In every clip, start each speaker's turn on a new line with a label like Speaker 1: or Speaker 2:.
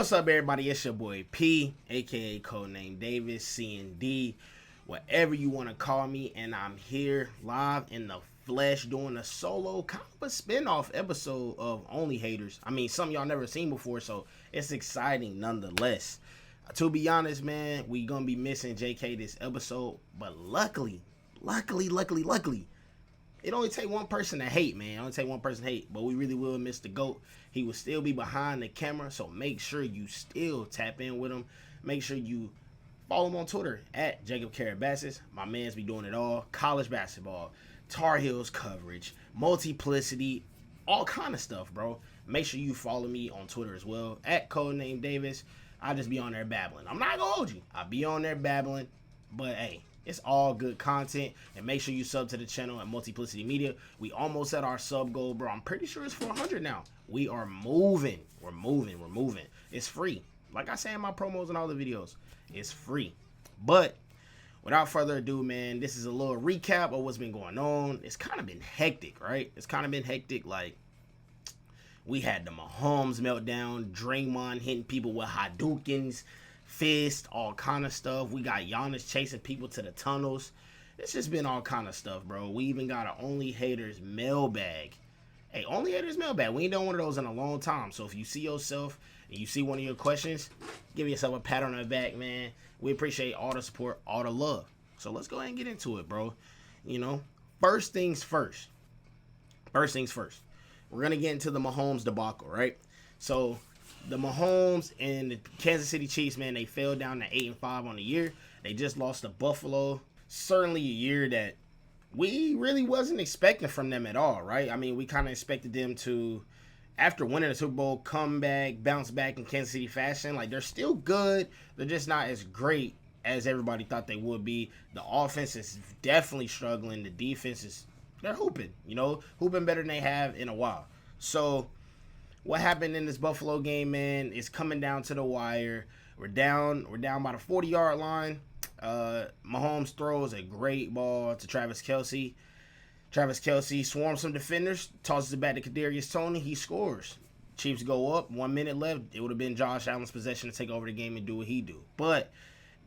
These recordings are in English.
Speaker 1: What's up, everybody? It's your boy P, aka codename Davis, C&D, whatever you want to call me, and I'm here live in the flesh doing a solo kind of a spin-off episode of Only Haters. I mean, something y'all never seen before, so it's exciting nonetheless. To be honest, man, we gonna be missing JK this episode, but luckily, it only take one person to hate, man. It only take one person to hate, but we really will miss the GOAT. He will still be behind the camera, so make sure you still tap in with him. Make sure you follow him on Twitter at Jacob Carabassis. My man's be doing it all. College basketball, Tar Heels coverage, multiplicity, all kind of stuff, bro. Make sure you follow me on Twitter as well at codename Davis. I just be on there babbling. I'm not gonna hold you. I be on there babbling, but hey, it's all good content, and make sure you sub to the channel at Multiplicity Media. We almost at our sub goal, bro. I'm pretty sure it's 400 now. We are moving. We're moving. It's free. Like I say in my promos and all the videos, it's free. But without further ado, man, this is a little recap of what's been going on. It's kind of been hectic, right? It's kind of been hectic. Like, we had the Mahomes meltdown, Draymond hitting people with Hadoukens, fist, all kind of stuff. We got Giannis chasing people to the tunnels. It's just been all kind of stuff, bro. We even got an Only Haters mailbag. Hey, Only Haters mailbag. We ain't done one of those in a long time. So if you see yourself and you see one of your questions, give yourself a pat on the back, man. We appreciate all the support, all the love. So let's go ahead and get into it, bro. You know, first things first. We're going to get into the Mahomes debacle, right? So the Mahomes and the Kansas City Chiefs, man, they fell down to 8-5 on the year. They just lost to Buffalo. Certainly a year that we really wasn't expecting from them at all, right? I mean, we kind of expected them to, after winning the Super Bowl, come back, bounce back in Kansas City fashion. Like, they're still good. They're just not as great as everybody thought they would be. The offense is definitely struggling. The defense is, they're hooping, hooping better than they have in a while. So what happened in this Buffalo game, man, is coming down to the wire. We're down by the 40-yard line. Mahomes throws a great ball to Travis Kelce. Travis Kelce swarms some defenders, tosses it back to Kadarius Toney. He scores. Chiefs go up. 1 minute left. It would have been Josh Allen's possession to take over the game and do what he do. But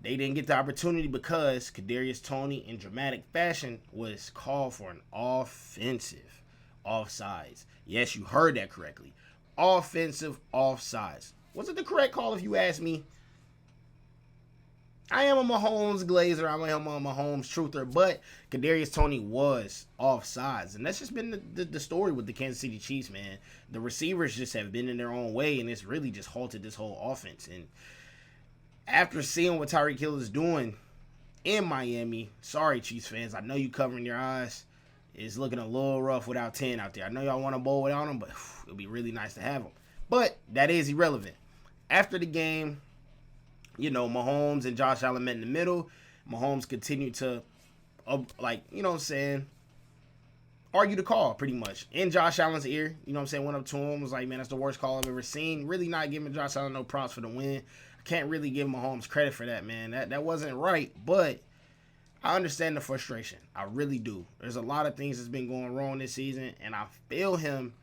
Speaker 1: they didn't get the opportunity because Kadarius Toney, in dramatic fashion, was called for an offensive offsides. Yes, you heard that correctly. Offensive offsides. Was it the correct call if you ask me? I am a Mahomes glazer. I am a Mahomes truther, but Kadarius Toney was offsides, and that's just been the story with the Kansas City Chiefs, man. The receivers just have been in their own way, and it's really just halted this whole offense. And after seeing what Tyreek Hill is doing in Miami, sorry, Chiefs fans, I know you covering your eyes. It's looking a little rough without 10 out there. I know y'all want to bowl without him, but it'll be really nice to have him. But that is irrelevant. After the game, Mahomes and Josh Allen met in the middle. Mahomes continued to, argue the call pretty much. In Josh Allen's ear, went up to him, was like, man, that's the worst call I've ever seen. Really not giving Josh Allen no props for the win. I can't really give Mahomes credit for that, man. That wasn't right, but I understand the frustration. I really do. There's a lot of things that's been going wrong this season, and I feel him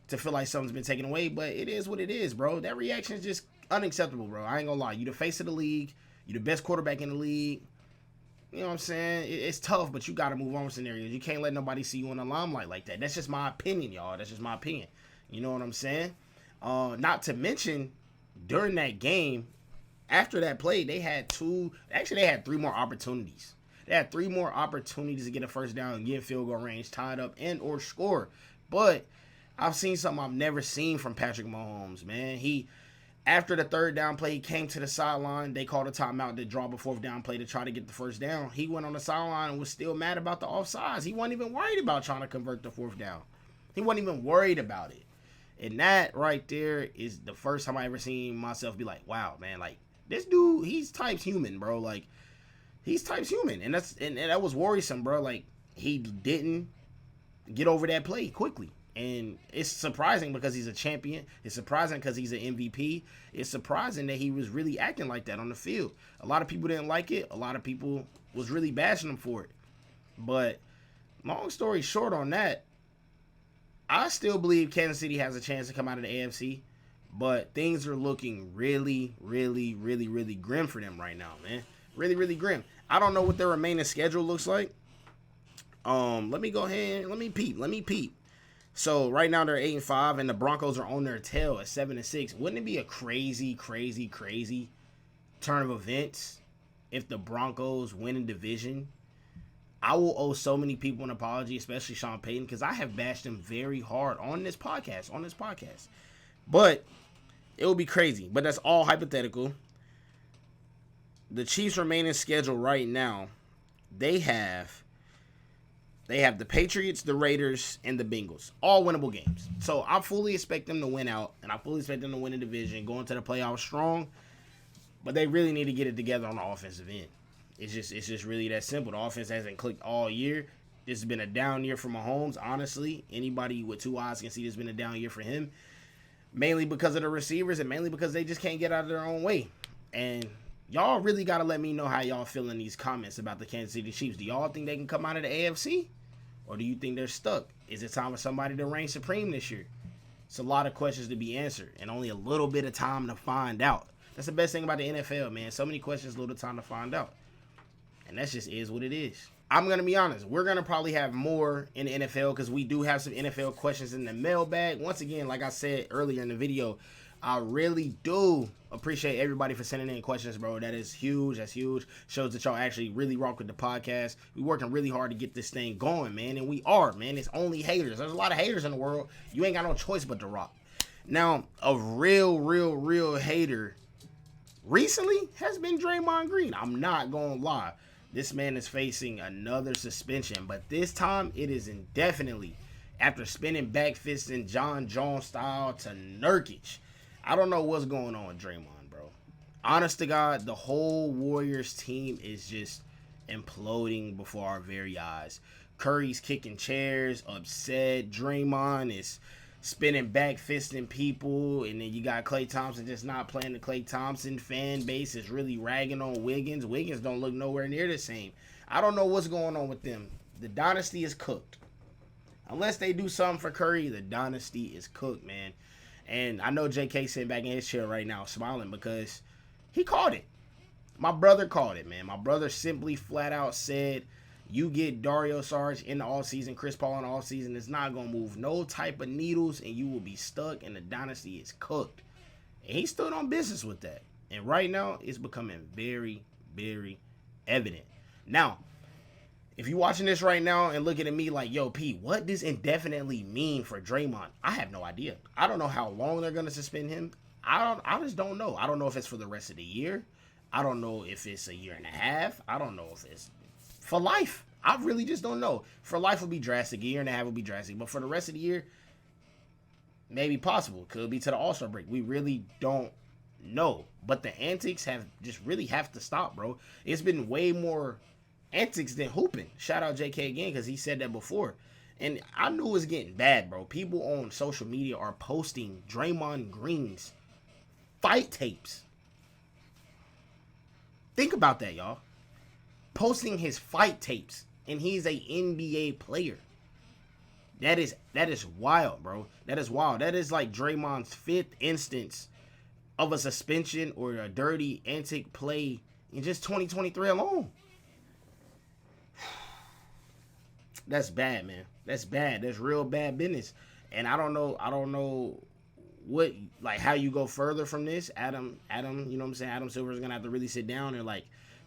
Speaker 1: to feel like something's been taken away, but it is what it is, bro. That reaction is just unacceptable, bro. I ain't gonna lie. You the face of the league. You the best quarterback in the league. You know what I'm saying? It's tough, but you got to move on with scenarios. You can't let nobody see you in the limelight like that. That's just my opinion, y'all. That's just my opinion. You know what I'm saying? Not to mention, during that game, after that play, they had three more opportunities. They had 3 more opportunities to get a first down and get field goal range, tied up, and or score. But I've seen something I've never seen from Patrick Mahomes, man. After the third down play, he came to the sideline. They called a timeout to draw a 4th down play to try to get the first down. He went on the sideline and was still mad about the offsides. He wasn't even worried about trying to convert the 4th down. He wasn't even worried about it. And that right there is the first time I ever seen myself be like, wow, man, like, this dude, he's types human, bro. Like, he's types human. And that was worrisome, bro. Like, he didn't get over that play quickly. And it's surprising because he's a champion. It's surprising because he's an MVP. It's surprising that he was really acting like that on the field. A lot of people didn't like it. A lot of people was really bashing him for it. But long story short on that, I still believe Kansas City has a chance to come out of the AFC. But things are looking really, really, really, really grim for them right now, man. Really, really grim. I don't know what their remaining schedule looks like. Let me go ahead. Let me peep. So right now they're 8-5, and the Broncos are on their tail at 7-6. Wouldn't it be a crazy, crazy, crazy turn of events if the Broncos win a division? I will owe so many people an apology, especially Sean Payton, because I have bashed him very hard on this podcast. But it would be crazy. But that's all hypothetical. The Chiefs' remaining schedule right now, they have the Patriots, the Raiders, and the Bengals. All winnable games. So I fully expect them to win out, and I fully expect them to win the division, go into the playoffs strong. But they really need to get it together on the offensive end. It's just really that simple. The offense hasn't clicked all year. This has been a down year for Mahomes, honestly. Anybody with two eyes can see this has been a down year for him. Mainly because of the receivers and mainly because they just can't get out of their own way. And y'all really got to let me know how y'all feel in these comments about the Kansas City Chiefs. Do y'all think they can come out of the AFC? Or do you think they're stuck? Is it time for somebody to reign supreme this year? It's a lot of questions to be answered and only a little bit of time to find out. That's the best thing about the NFL, man. So many questions, little time to find out. And that just is what it is. I'm going to be honest. We're going to probably have more in the NFL because we do have some NFL questions in the mailbag. Once again, like I said earlier in the video, I really do appreciate everybody for sending in questions, bro. That is huge. That's huge. Shows that y'all actually really rock with the podcast. We're working really hard to get this thing going, man. And we are, man. It's only haters. There's a lot of haters in the world. You ain't got no choice but to rock. Now, a real hater recently has been Draymond Green. I'm not going to lie. This man is facing another suspension, but this time it is indefinitely after spinning back fists in John Jones style to Nurkic. I don't know what's going on with Draymond, bro. Honest to God, the whole Warriors team is just imploding before our very eyes. Curry's kicking chairs, upset. Draymond is spinning back fisting people, and then you got Klay Thompson just not playing. The Klay Thompson fan base is really ragging on Wiggins. Wiggins don't look nowhere near the same. I don't know what's going on with them. The dynasty is cooked. Unless they do something for Curry, the dynasty is cooked, man. And I know JK sitting back in his chair right now smiling because he called it. My brother called it, man. My brother simply flat out said, you get Dario Saric in the offseason, Chris Paul in the offseason, it's not going to move no type of needles, and you will be stuck, and the dynasty is cooked. And he stood on business with that. And right now, it's becoming very, very evident. Now, if you're watching this right now and looking at me like, yo, P, what does indefinitely mean for Draymond? I have no idea. I don't know how long they're going to suspend him. I just don't know. I don't know if it's for the rest of the year. I don't know if it's a year and a half. I don't know if it's for life. I really just don't know. For life would be drastic. A year and a half would be drastic. But for the rest of the year, maybe possible. Could be to the All-Star break. We really don't know. But the antics have to stop, bro. It's been way more antics than hooping. Shout out JK again because he said that before. And I knew it was getting bad, bro. People on social media are posting Draymond Green's fight tapes. Think about that, y'all. Posting his fight tapes, and he's a NBA player. That is wild, bro. That is wild. That is like Draymond's 5th instance of a suspension or a dirty antic play in just 2023 alone. That's bad, man. That's bad. That's real bad business. And I don't know what, like, how you go further from this. Adam, you know what I'm saying? Adam Silver's gonna have to really sit down and like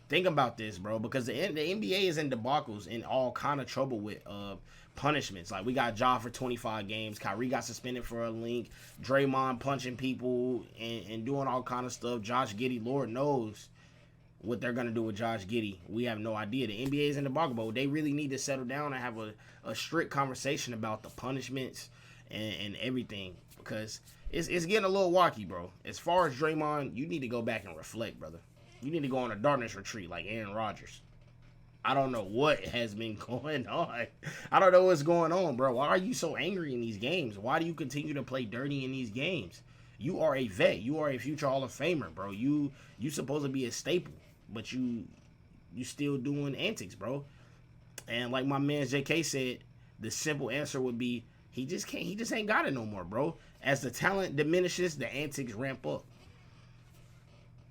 Speaker 1: think about this, bro, because the NBA is in debacles and all kind of trouble with punishments. Like, we got Ja for 25 games. Kyrie got suspended for a link. Draymond punching people and doing all kind of stuff. Josh Giddey, Lord knows what they're going to do with Josh Giddey. We have no idea. The NBA is in debacle, but they really need to settle down and have a strict conversation about the punishments and everything, because it's getting a little wacky, bro. As far as Draymond, you need to go back and reflect, brother. You need to go on a darkness retreat like Aaron Rodgers. I don't know what has been going on. I don't know what's going on, bro. Why are you so angry in these games? Why do you continue to play dirty in these games? You are a vet. You are a future Hall of Famer, bro. You supposed to be a staple, but you still doing antics, bro. And like my man JK said, the simple answer would be he just ain't got it no more, bro. As the talent diminishes, the antics ramp up.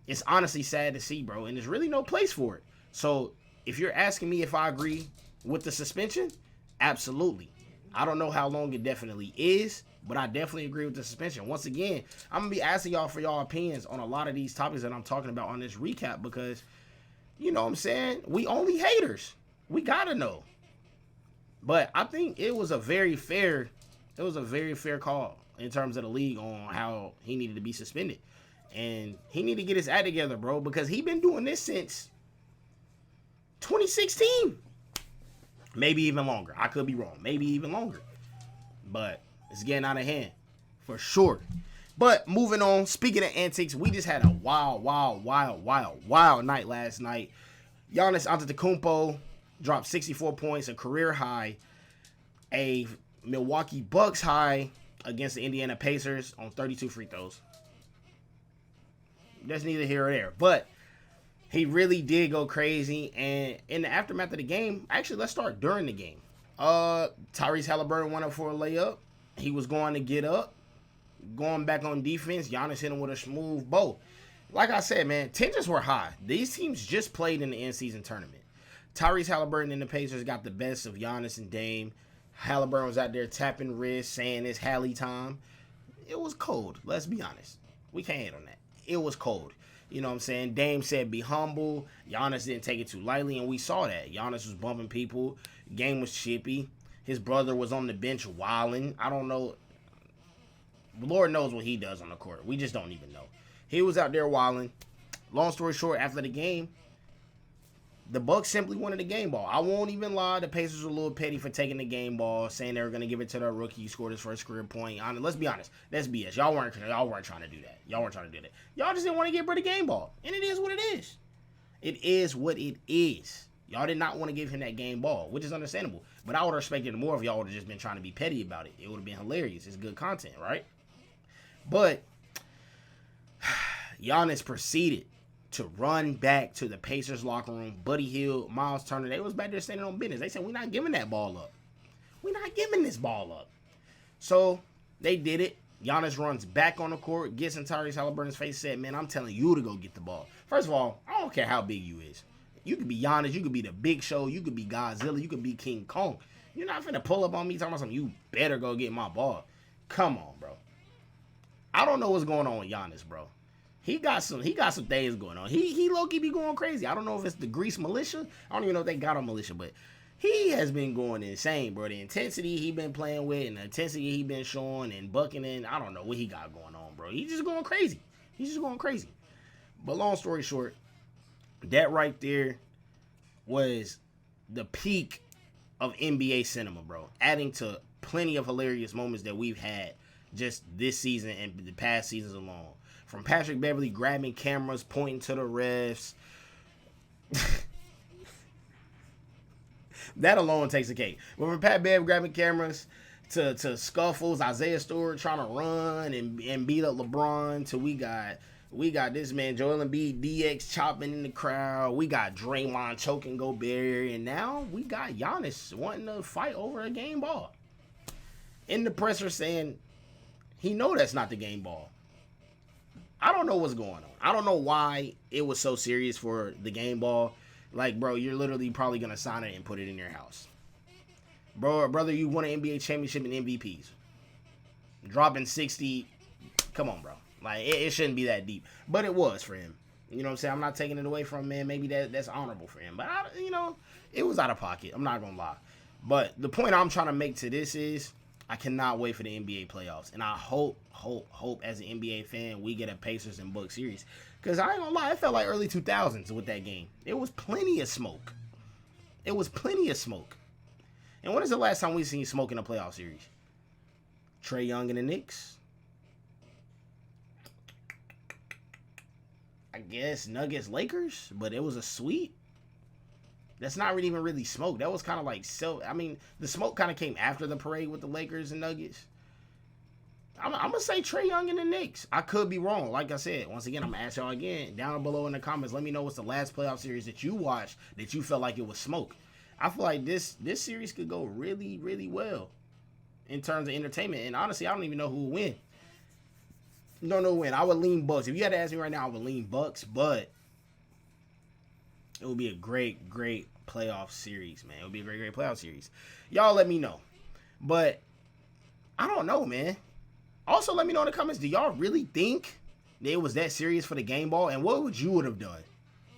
Speaker 1: It's honestly sad to see, bro, and there's really no place for it. So if you're asking me if I agree with the suspension, absolutely. I don't know how long it definitely is, but I definitely agree with the suspension. Once again, I'm going to be asking y'all for y'all opinions on a lot of these topics that I'm talking about on this recap because, you know what I'm saying, we only haters. We got to know. But I think it was a very fair call in terms of the league on how he needed to be suspended. And he needed to get his act together, bro, because he been doing this since 2016. Maybe even longer. I could be wrong. Maybe even longer. But it's getting out of hand. For sure. But moving on. Speaking of antics, we just had a wild night last night. Giannis Antetokounmpo dropped 64 points, a career high. A Milwaukee Bucks high against the Indiana Pacers on 32 free throws. That's neither here or there. But he really did go crazy, and in the aftermath of the game, actually, let's start during the game. Tyrese Halliburton went up for a layup. He was going to get up, going back on defense. Giannis hit him with a smooth bow. Like I said, man, tensions were high. These teams just played in the in-season tournament. Tyrese Halliburton and the Pacers got the best of Giannis and Dame. Halliburton was out there tapping wrists, saying it's Hallie time. It was cold. Let's be honest. We can't hate on that. It was cold. You know what I'm saying? Dame said be humble. Giannis didn't take it too lightly, and we saw that. Giannis was bumping people. Game was chippy. His brother was on the bench wilding. I don't know. Lord knows what he does on the court. We just don't even know. He was out there wilding. Long story short, after the game, the Bucks simply wanted the game ball. I won't even lie. The Pacers were a little petty for taking the game ball, saying they were going to give it to their rookie who scored his first career point. Let's be honest. That's BS. Y'all weren't trying to do that. Y'all just didn't want to give her the game ball. And it is what it is. It is what it is. Y'all did not want to give him that game ball, which is understandable. But I would have respected it more if y'all would have just been trying to be petty about it. It would have been hilarious. It's good content, right? But Giannis proceeded to run back to the Pacers locker room. Buddy Hield, Miles Turner, they was back there standing on business. They said, we're not giving that ball up. We're not giving this ball up. So they did it. Giannis runs back on the court, gets in Tyrese Halliburton's face, said, man, I'm telling you to go get the ball. First of all, I don't care how big you is. You could be Giannis, you could be the Big Show, you could be Godzilla, you could be King Kong. You're not finna pull up on me talking about something, you better go get my ball. Come on, bro. I don't know what's going on with Giannis, bro. He got some things going on. He low-key be going crazy. I don't know if it's the Grease militia. I don't even know if they got a militia, but he has been going insane, bro. The intensity he been playing with and the intensity he been showing and bucking in, I don't know what he got going on, bro. He's just going crazy. But long story short, that right there was the peak of NBA cinema, bro. Adding to plenty of hilarious moments that we've had just this season and the past seasons alone. From Patrick Beverley grabbing cameras, pointing to the refs. That alone takes a cake. But from Pat Bev grabbing cameras to scuffles, Isaiah Stewart trying to run and beat up LeBron, to we got this man Joel Embiid DX chopping in the crowd. We got Draymond choking Gobert, and now we got Giannis wanting to fight over a game ball. In the presser saying he know that's not the game ball. I don't know what's going on. I don't know why it was so serious for the game ball. Like, bro, you're literally probably going to sign it and put it in your house. Brother, you won an NBA championship and MVPs. Dropping 60. Come on, bro. Like, it shouldn't be that deep. But it was for him. You know what I'm saying? I'm not taking it away from him, man. Maybe that's honorable for him. But, it was out of pocket. I'm not going to lie. But the point I'm trying to make to this is I cannot wait for the NBA playoffs. And I hope as an NBA fan, we get a Pacers and Bucks series. Because I ain't going to lie, it felt like early 2000s with that game. It was plenty of smoke. And when is the last time we seen smoke in a playoff series? Trae Young and the Knicks? I guess Nuggets Lakers, but it was a sweep. That's not even really smoke. That was kind of like the smoke kind of came after the parade with the Lakers and Nuggets. I'm going to say Trae Young and the Knicks. I could be wrong. Like I said, once again, I'm going to ask y'all again. Down below in the comments, let me know what's the last playoff series that you watched that you felt like it was smoke. I feel like this series could go really, really well in terms of entertainment. And honestly, I don't even know who will win. Don't know when. I would lean Bucks. If you had to ask me right now, I would lean Bucks, but it would be a great, great playoff series, man. It would be a great, great playoff series. Y'all let me know. But I don't know, man. Also, let me know in the comments, do y'all really think it was that serious for the game ball? And what would you have done?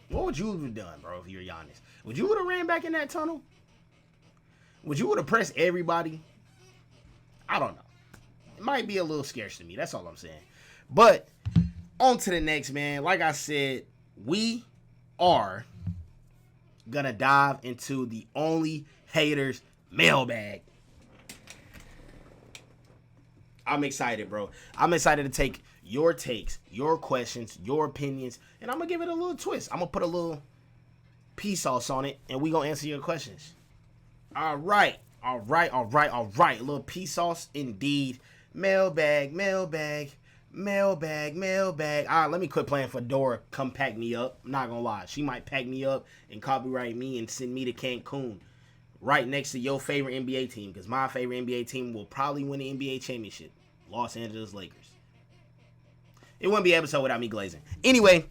Speaker 1: What would you have done, bro, if you were Giannis? Would you have ran back in that tunnel? Would you have pressed everybody? I don't know. It might be a little scarce to me. That's all I'm saying. But on to the next, man. Like I said, we are going to dive into the Only Haters mailbag. I'm excited, bro. I'm excited to take your takes, your questions, your opinions, and I'm going to give it a little twist. I'm going to put a little pea sauce on it, and we going to answer your questions. All right. A little pea sauce indeed. Mailbag. All right, let me quit playing for Dora. Come pack me up. I'm not going to lie. She might pack me up and copyright me and send me to Cancun. Right next to your favorite NBA team, because my favorite NBA team will probably win the NBA championship. Los Angeles Lakers. It wouldn't be an episode without me glazing. Anyway,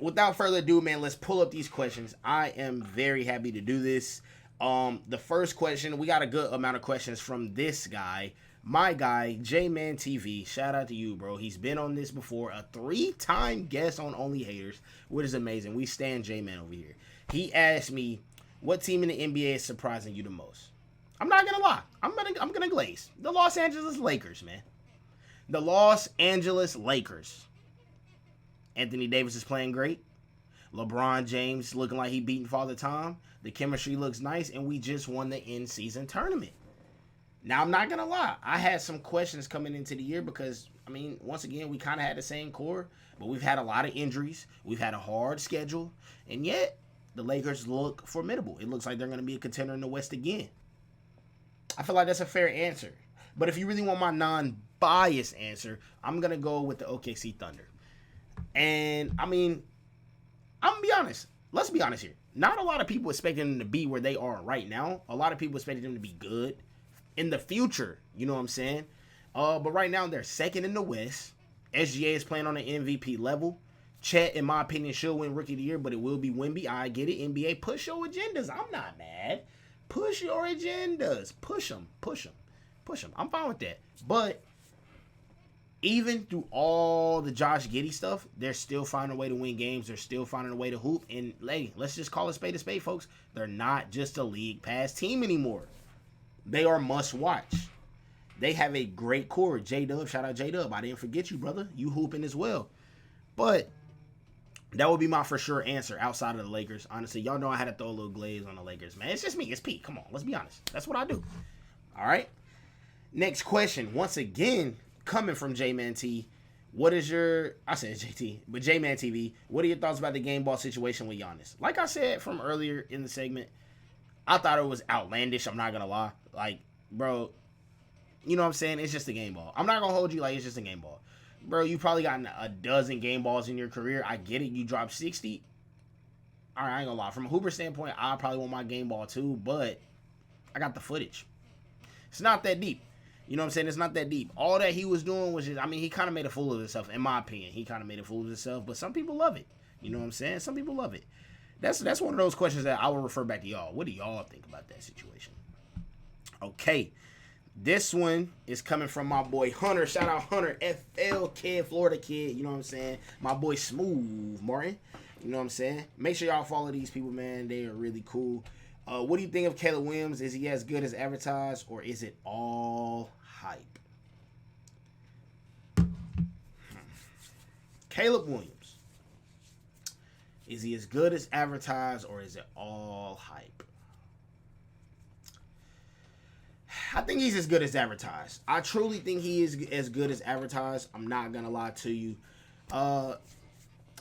Speaker 1: without further ado, man, let's pull up these questions. I am very happy to do this. The first question, we got a good amount of questions from this guy. My guy, J-Man TV. Shout out to you, bro. He's been on this before. A 3-time guest on Only Haters, which is amazing. We stand J-Man over here. He asked me, what team in the NBA is surprising you the most? I'm not going to lie. I'm gonna glaze. The Los Angeles Lakers, man. The Los Angeles Lakers. Anthony Davis is playing great. LeBron James looking like he beating Father Time. The chemistry looks nice, and we just won the in-season tournament. Now, I'm not going to lie. I had some questions coming into the year because, I mean, once again, we kind of had the same core, but we've had a lot of injuries. We've had a hard schedule, and yet the Lakers look formidable. It looks like they're going to be a contender in the West again. I feel like that's a fair answer. But if you really want my non-biased answer, I'm going to go with the OKC Thunder. And, I mean, I'm going to be honest. Let's be honest here. Not a lot of people expecting them to be where they are right now. A lot of people expecting them to be good in the future. You know what I'm saying? But right now, they're second in the West. SGA is playing on an MVP level. Chet, in my opinion, should win Rookie of the Year, but it will be Wemby. I get it. NBA, push your agendas. I'm not mad. Push your agendas. Push them. I'm fine with that. But even through all the Josh Giddey stuff, they're still finding a way to win games. They're still finding a way to hoop. And, hey, let's just call a spade, folks. They're not just a league pass team anymore. They are must watch. They have a great core. J-Dub, shout out J-Dub. I didn't forget you, brother. You hooping as well. But that would be my for sure answer outside of the Lakers. Honestly, y'all know I had to throw a little glaze on the Lakers, man. It's just me. It's Pete. Come on. Let's be honest. That's what I do. All right. Next question. Once again, coming from J-Man T. What is your... I said JT, but J-Man TV. What are your thoughts about the game ball situation with Giannis? Like I said from earlier in the segment, I thought it was outlandish. I'm not going to lie. Like, bro, you know what I'm saying? It's just a game ball. I'm not going to hold you like it's just a game ball. Bro, you probably gotten a dozen game balls in your career. I get it. You dropped 60. All right, I ain't going to lie. From a Hooper standpoint, I probably want my game ball too, but I got the footage. It's not that deep. You know what I'm saying? It's not that deep. All that he was doing was just, I mean, he kind of made a fool of himself, in my opinion. He kind of made a fool of himself, but some people love it. You know what I'm saying? Some people love it. That's one of those questions that I will refer back to y'all. What do y'all think about that situation? Okay. This one is coming from my boy Hunter. Shout out Hunter, FL kid, Florida kid. You know what I'm saying? My boy Smooth Martin. You know what I'm saying? Make sure y'all follow these people, man. They are really cool. What do you think of Caleb Williams? Is he as good as advertised, or is it all hype? Caleb Williams. Is he as good as advertised, or is it all hype? I think he's as good as advertised. I truly think he is as good as advertised. I'm not going to lie to you.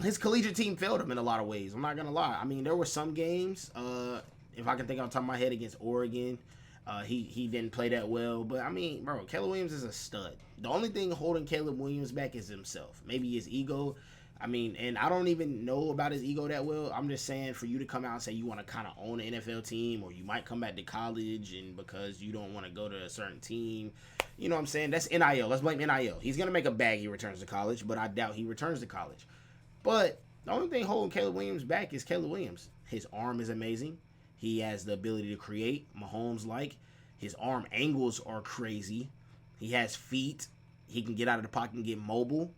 Speaker 1: His collegiate team failed him in a lot of ways. I'm not going to lie. I mean, there were some games, if I can think on top of my head, against Oregon, he didn't play that well. But, I mean, bro, Caleb Williams is a stud. The only thing holding Caleb Williams back is himself. Maybe his ego. I mean, and I don't even know about his ego that well. I'm just saying, for you to come out and say you want to kind of own an NFL team, or you might come back to college and because you don't want to go to a certain team, You know what I'm saying? That's NIL. Let's blame NIL. He's going to make a bag he returns to college, but I doubt he returns to college. But the only thing holding Caleb Williams back is Caleb Williams. His arm is amazing. He has the ability to create. Mahomes-like. His arm angles are crazy. He has feet. He can get out of the pocket and get mobile.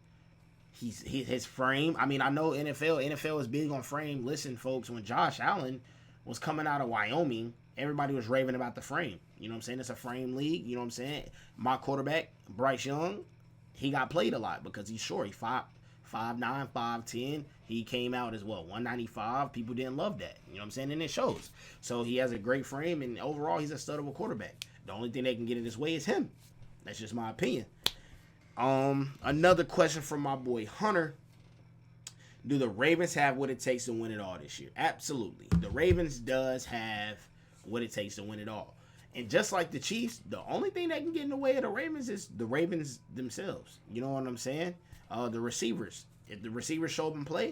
Speaker 1: His frame. I mean, I know NFL is big on frame. Listen, folks, when Josh Allen was coming out of Wyoming, everybody was raving about the frame. You know what I'm saying? It's a frame league. You know what I'm saying? My quarterback, Bryce Young, he got played a lot because he's short. He's 5'9", 5'10". He came out as 195. People didn't love that. You know what I'm saying? And it shows. So he has a great frame, and overall, he's a stud of a quarterback. The only thing that can get in his way is him. That's just my opinion. Another question from my boy Hunter. Do the Ravens have what it takes to win it all this year? Absolutely. The Ravens does have what it takes to win it all. And just like the Chiefs, the only thing that can get in the way of the Ravens is the Ravens themselves. You know what I'm saying? The receivers. If the receivers show up and play,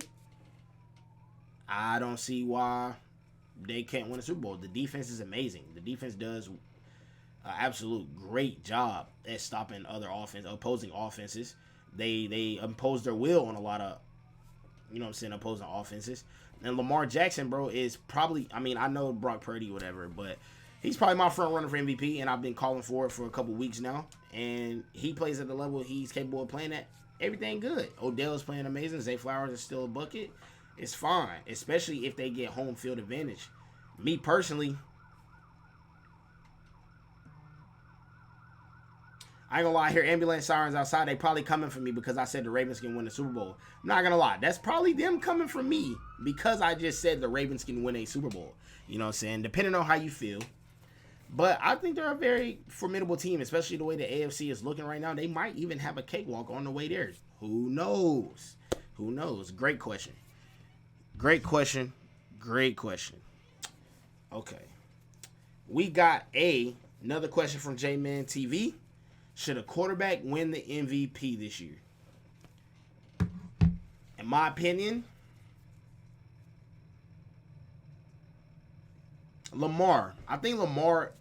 Speaker 1: I don't see why they can't win a Super Bowl. The defense is amazing. The defense does an absolute great job at stopping opposing offenses. They impose their will on a lot of, you know what I'm saying, opposing offenses. And Lamar Jackson, bro, is probably, I mean, I know Brock Purdy, whatever, but he's probably my front runner for MVP, and I've been calling for it for a couple weeks now. And he plays at the level he's capable of playing at. Everything good. Odell is playing amazing. Zay Flowers is still a bucket. It's fine, especially if they get home field advantage. Me personally, I ain't gonna lie, I hear ambulance sirens outside. They probably coming for me because I said the Ravens can win the Super Bowl. I'm not gonna lie, that's probably them coming for me because I just said the Ravens can win a Super Bowl. You know what I'm saying? Depending on how you feel. But I think they're a very formidable team, especially the way the AFC is looking right now. They might even have a cakewalk on the way there. Who knows? Who knows? Great question. Great question. Great question. Okay. We got another question from J-Man TV. Should a quarterback win the MVP this year? In my opinion, Lamar. I think Lamar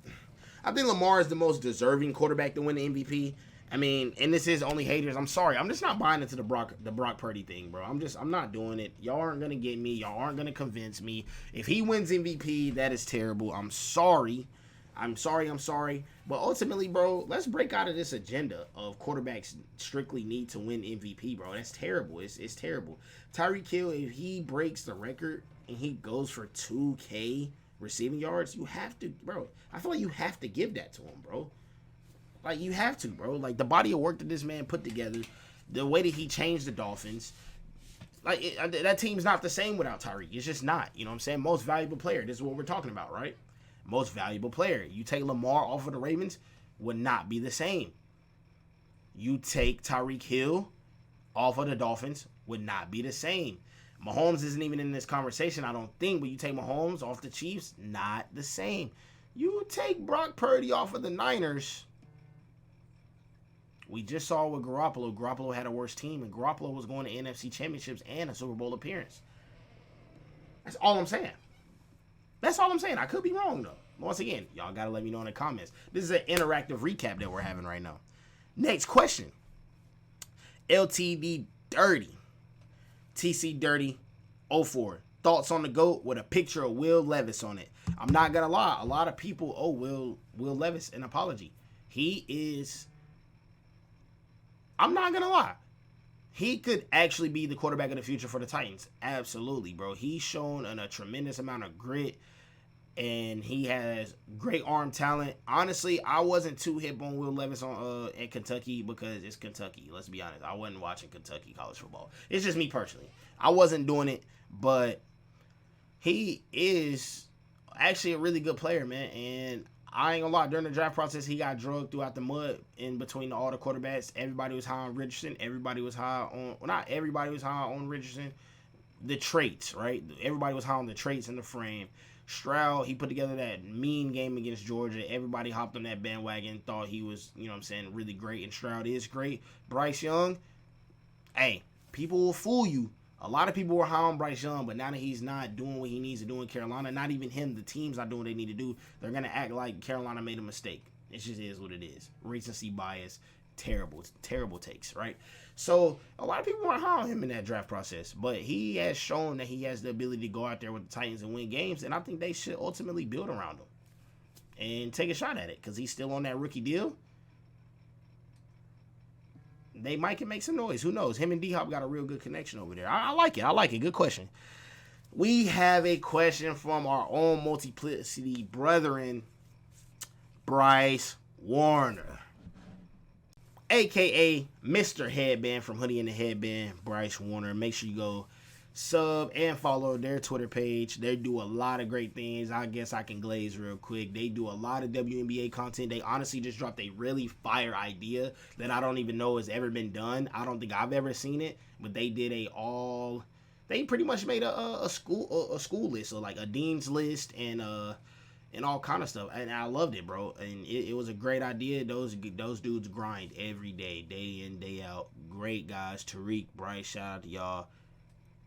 Speaker 1: is the most deserving quarterback to win the MVP. I mean, and this is only haters. I'm sorry. I'm just not buying into the Brock Purdy thing, bro. I'm not doing it. Y'all aren't gonna get me. Y'all aren't gonna convince me. If he wins MVP, that is terrible. I'm sorry. But ultimately, bro, let's break out of this agenda of quarterbacks strictly need to win MVP, bro. That's terrible. It's terrible. Tyreek Hill, if he breaks the record and he goes for 2K receiving yards, you have to, bro. I feel like you have to give that to him, bro. Like, you have to, bro. Like, the body of work that this man put together, the way that he changed the Dolphins, like, that team's not the same without Tyreek. It's just not. You know what I'm saying? Most valuable player. This is what we're talking about, right? Most valuable player. You take Lamar off of the Ravens, would not be the same. You take Tyreek Hill off of the Dolphins, would not be the same. Mahomes isn't even in this conversation, I don't think, but you take Mahomes off the Chiefs, not the same. You take Brock Purdy off of the Niners. We just saw with Garoppolo. Garoppolo had a worse team, and Garoppolo was going to NFC Championships and a Super Bowl appearance. That's all I'm saying. I could be wrong, though. Once again, y'all got to let me know in the comments. This is an interactive recap that we're having right now. Next question. LTD Dirty. TC Dirty 04. Thoughts on the GOAT with a picture of Will Levis on it. I'm not going to lie. A lot of people owe Will Levis an apology. He is... I'm not going to lie. He could actually be the quarterback of the future for the Titans. Absolutely, bro. He's shown a tremendous amount of grit, and he has great arm talent. Honestly, I wasn't too hip on Will Levis at Kentucky because it's Kentucky. Let's be honest. I wasn't watching Kentucky college football. It's just me personally. I wasn't doing it, but he is actually a really good player, man, and I ain't gonna lie, during the draft process, he got drugged throughout the mud in between all the quarterbacks. Everybody was high on Richardson. Everybody was high on, well, not everybody was high on Richardson. The traits, right? Everybody was high on the traits in the frame. Stroud, he put together that mean game against Georgia. Everybody hopped on that bandwagon, thought he was, you know what I'm saying, really great. And Stroud is great. Bryce Young, hey, people will fool you. A lot of people were high on Bryce Young, but now that he's not doing what he needs to do in Carolina, not even him, the team's not doing what they need to do, they're going to act like Carolina made a mistake. It just is what it is. Recency bias, terrible takes, right? So a lot of people weren't high on him in that draft process, but he has shown that he has the ability to go out there with the Titans and win games, and I think they should ultimately build around him and take a shot at it because he's still on that rookie deal. They might can make some noise. Who knows? Him and D-Hop got a real good connection over there. I like it. Good question. We have a question from our own multiplicity brethren, Bryce Warner, a.k.a. Mr. Headband from Hoodie and the Headband, Bryce Warner. Make sure you go sub and follow their Twitter page. They do a lot of great things. I guess I can glaze real quick. They do a lot of WNBA content. They honestly just dropped a really fire idea that I don't even know has ever been done. I don't think I've ever seen it, but they did they pretty much made a school list, so like a dean's list and all kind of stuff, and I loved it, bro. And it was a great idea. Those dudes grind every day, day in, day out. Great guys. Tariq, Bryce, shout out to y'all.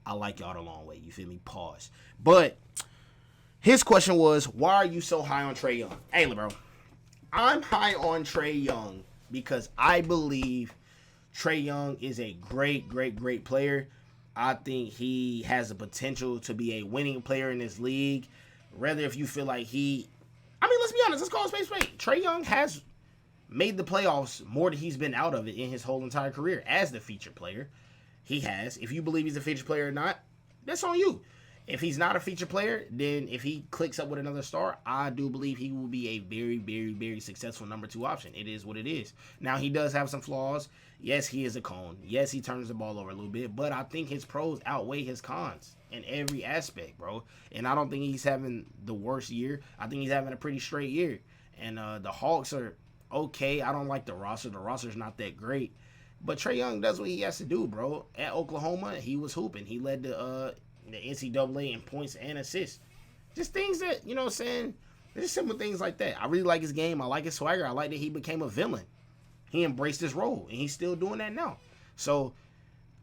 Speaker 1: I like y'all the long way. You feel me? Pause. But his question was, why are you so high on Trae Young? Hey, bro, I'm high on Trae Young because I believe Trae Young is a great player. I think he has the potential to be a winning player in this league. Rather, if you feel like let's be honest, let's call it space. Trae Young has made the playoffs more than he's been out of it in his whole entire career as the featured player. He has. If you believe he's a featured player or not, that's on you. If he's not a featured player, then if he clicks up with another star, I do believe he will be a very successful number 2 option. It is what it is. Now, he does have some flaws. Yes, he is a cone. Yes, he turns the ball over a little bit, but I think his pros outweigh his cons in every aspect, bro. And I don't think he's having the worst year. I think he's having a pretty straight year. And the Hawks are okay. I don't like the roster. The roster's not that great. But Trae Young does what he has to do, bro. At Oklahoma, he was hooping. He led the NCAA in points and assists. Just things that, you know what I'm saying, just simple things like that. I really like his game. I like his swagger. I like that he became a villain. He embraced his role, and he's still doing that now. So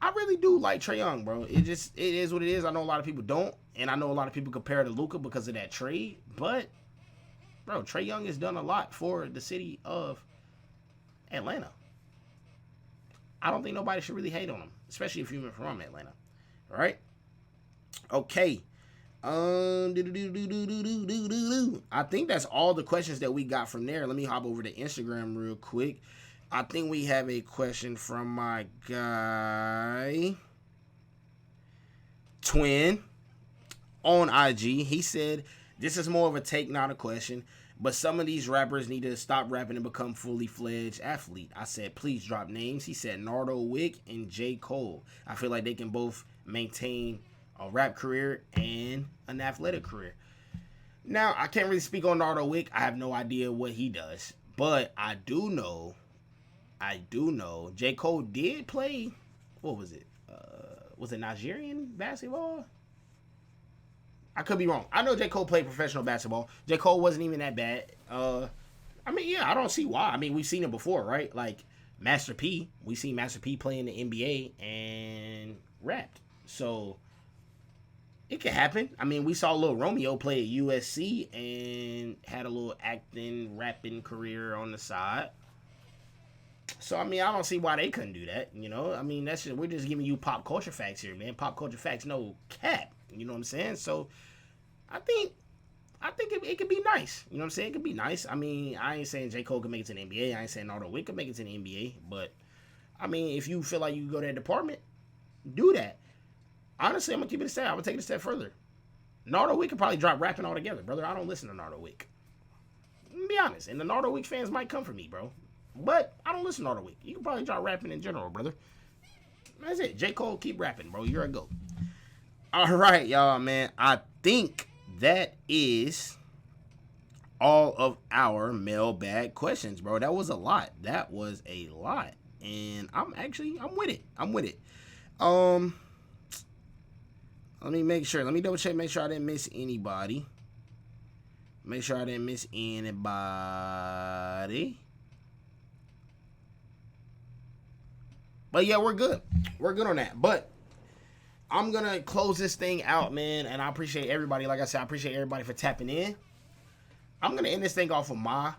Speaker 1: I really do like Trae Young, bro. It is what it is. I know a lot of people don't, and I know a lot of people compare to Luka because of that trade. But, bro, Trae Young has done a lot for the city of Atlanta. I don't think nobody should really hate on him, especially if you're from Atlanta. All right? Okay. I think that's all the questions that we got from there. Let me hop over to Instagram real quick. I think we have a question from my guy, Twin, on IG. He said, this is more of a take, not a question. But some of these rappers need to stop rapping and become fully fledged athlete. I said, please drop names. He said Nardo Wick and J. Cole. I feel like they can both maintain a rap career and an athletic career. Now, I can't really speak on Nardo Wick. I have no idea what he does. But I do know J. Cole did play, what was it? Was it Nigerian basketball? I could be wrong. I know J. Cole played professional basketball. J. Cole wasn't even that bad. I don't see why. I mean, we've seen it before, right? Like Master P. We seen Master P play in the NBA and rapped. So it could happen. I mean, we saw Lil Romeo play at USC and had a little acting, rapping career on the side. So, I mean, I don't see why they couldn't do that, you know? I mean, we're just giving you pop culture facts here, man. Pop culture facts, no cap. You know what I'm saying? So, I think it could be nice. You know what I'm saying? It could be nice. I mean, I ain't saying J. Cole could make it to the NBA. I ain't saying Nardo Wick could make it to the NBA. But, I mean, if you feel like you can go to that department, do that. Honestly, I'm going to keep it a step. I'm going to take it a step further. Nardo Wick could probably drop rapping altogether, brother. I don't listen to Nardo Wick. Let me be honest. And the Nardo Wick fans might come for me, bro. But I don't listen to Nardo Wick. You can probably drop rapping in general, brother. That's it. J. Cole, keep rapping, bro. You're a GOAT. All right, y'all, man. I think that is all of our mailbag questions, bro. That was a lot. And I'm with it. Let me make sure. Let me double check. Make sure I didn't miss anybody. But yeah, we're good. We're good on that. But I'm going to close this thing out, man. And I appreciate everybody. Like I said, I appreciate everybody for tapping in. I'm going to end this thing off with my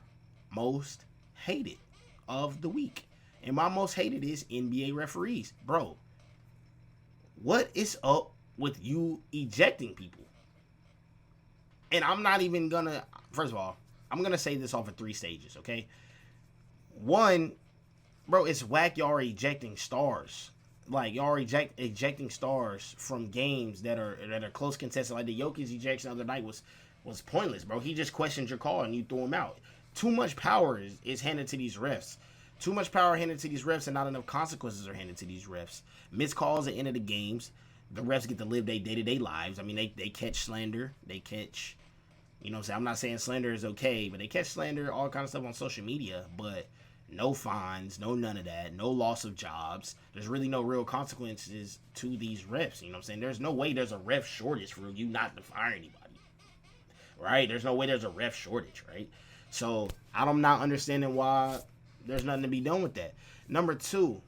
Speaker 1: most hated of the week. And my most hated is NBA referees. Bro, what is up with you ejecting people? And I'm not even gonna, first of all, I'm gonna say this off of 3 stages, okay? One, bro, it's whack y'all are ejecting stars. Like, y'all are ejecting stars from games that are close contested. Like, the Jokic ejection the other night was pointless, bro. He just questioned your call and you threw him out. Too much power is handed to these refs. Too much power handed to these refs and not enough consequences are handed to these refs. Missed calls at the end of the games. The refs get to live their day-to-day lives. I mean, they catch slander. They catch, you know what I'm saying? I'm not saying slander is okay, but they catch slander, all kind of stuff on social media. But no fines, no none of that, no loss of jobs. There's really no real consequences to these refs. You know what I'm saying? There's no way there's a ref shortage for you not to fire anybody. Right? There's no way there's a ref shortage, right? So I'm not understanding why there's nothing to be done with that. Number 2,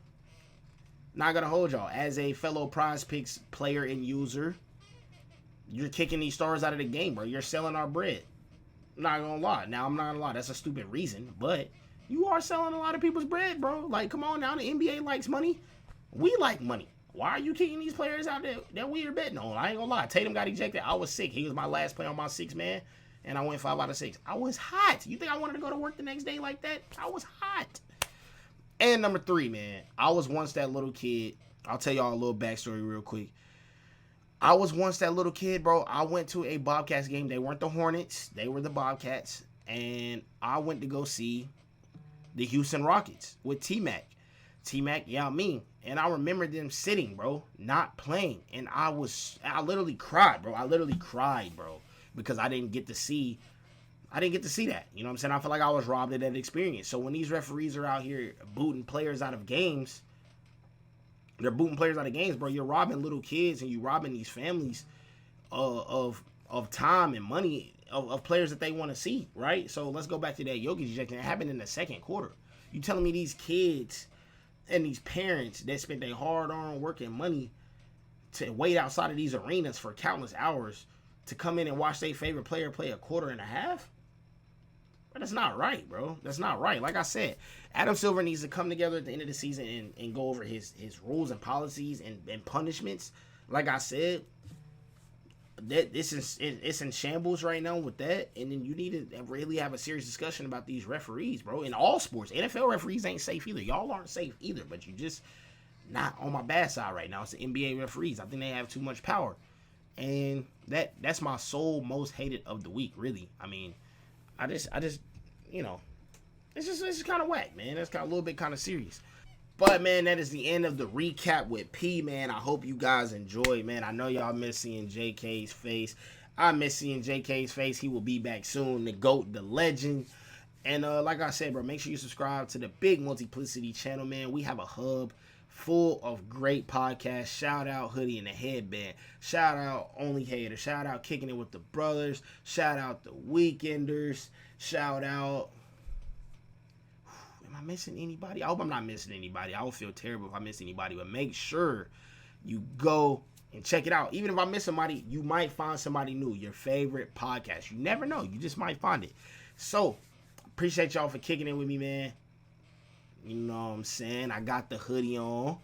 Speaker 1: not gonna hold y'all. As a fellow Prize Picks player and user, you're kicking these stars out of the game, bro. You're selling our bread. I'm not gonna lie. Now, I'm not gonna lie. That's a stupid reason, but you are selling a lot of people's bread, bro. Like, come on now. The NBA likes money. We like money. Why are you kicking these players out that we are betting on? I ain't gonna lie. Tatum got ejected. I was sick. He was my last player on my 6-man, and I went 5 out of 6. I was hot. You think I wanted to go to work the next day like that? I was hot. And number 3, man. I was once that little kid. I'll tell y'all a little backstory real quick. I was once that little kid, bro. I went to a Bobcats game. They weren't the Hornets. They were the Bobcats. And I went to go see the Houston Rockets with T-Mac. T-Mac, yeah, me. And I remember them sitting, bro, not playing. And I literally cried, bro. Because I didn't get to see that. You know what I'm saying? I feel like I was robbed of that experience. So when these referees are out here booting players out of games, bro. You're robbing little kids and you're robbing these families of time and money of players that they want to see, right? So let's go back to that Jokic ejection. It happened in the second quarter. You telling me these kids and these parents that spent their hard-earned work and money to wait outside of these arenas for countless hours to come in and watch their favorite player play a quarter and a half? But that's not right, bro. That's not right. Like I said, Adam Silver needs to come together at the end of the season and go over his rules and policies and punishments. Like I said, it's in shambles right now with that. And then you need to really have a serious discussion about these referees, bro. In all sports, NFL referees ain't safe either. Y'all aren't safe either, but you just not on my bad side right now. It's the NBA referees. I think they have too much power. And that's my sole most hated of the week, really. I mean, I just, you know, it's just kind of whack, man. That's kind of a little bit kind of serious. But, man, that is the end of the recap with P, man. I hope you guys enjoyed, man. I know y'all miss seeing JK's face. I miss seeing JK's face. He will be back soon. The GOAT, the legend. And like I said, bro, make sure you subscribe to the Big Multiplicity channel, man. We have a hub full of great podcasts. Shout out Hoodie and the Headband. Shout out Only Hater. Shout out Kicking It with the Brothers. Shout out the Weekenders. Shout out... Am I missing anybody? I hope I'm not missing anybody. I would feel terrible if I miss anybody. But make sure you go and check it out. Even if I miss somebody, you might find somebody new. Your favorite podcast. You never know. You just might find it. So, appreciate y'all for kicking it with me, man. You know what I'm saying? I got the hoodie on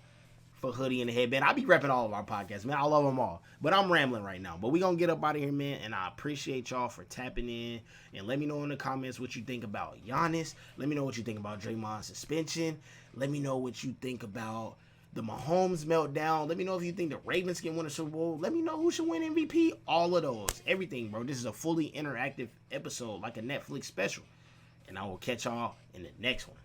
Speaker 1: for Hoodie and the Headband. I be repping all of our podcasts, man. I love them all. But I'm rambling right now. But we going to get up out of here, man. And I appreciate y'all for tapping in. And let me know in the comments what you think about Giannis. Let me know what you think about Draymond's suspension. Let me know what you think about the Mahomes meltdown. Let me know if you think the Ravens can win a Super Bowl. Let me know who should win MVP. All of those. Everything, bro. This is a fully interactive episode, like a Netflix special. And I will catch y'all in the next one.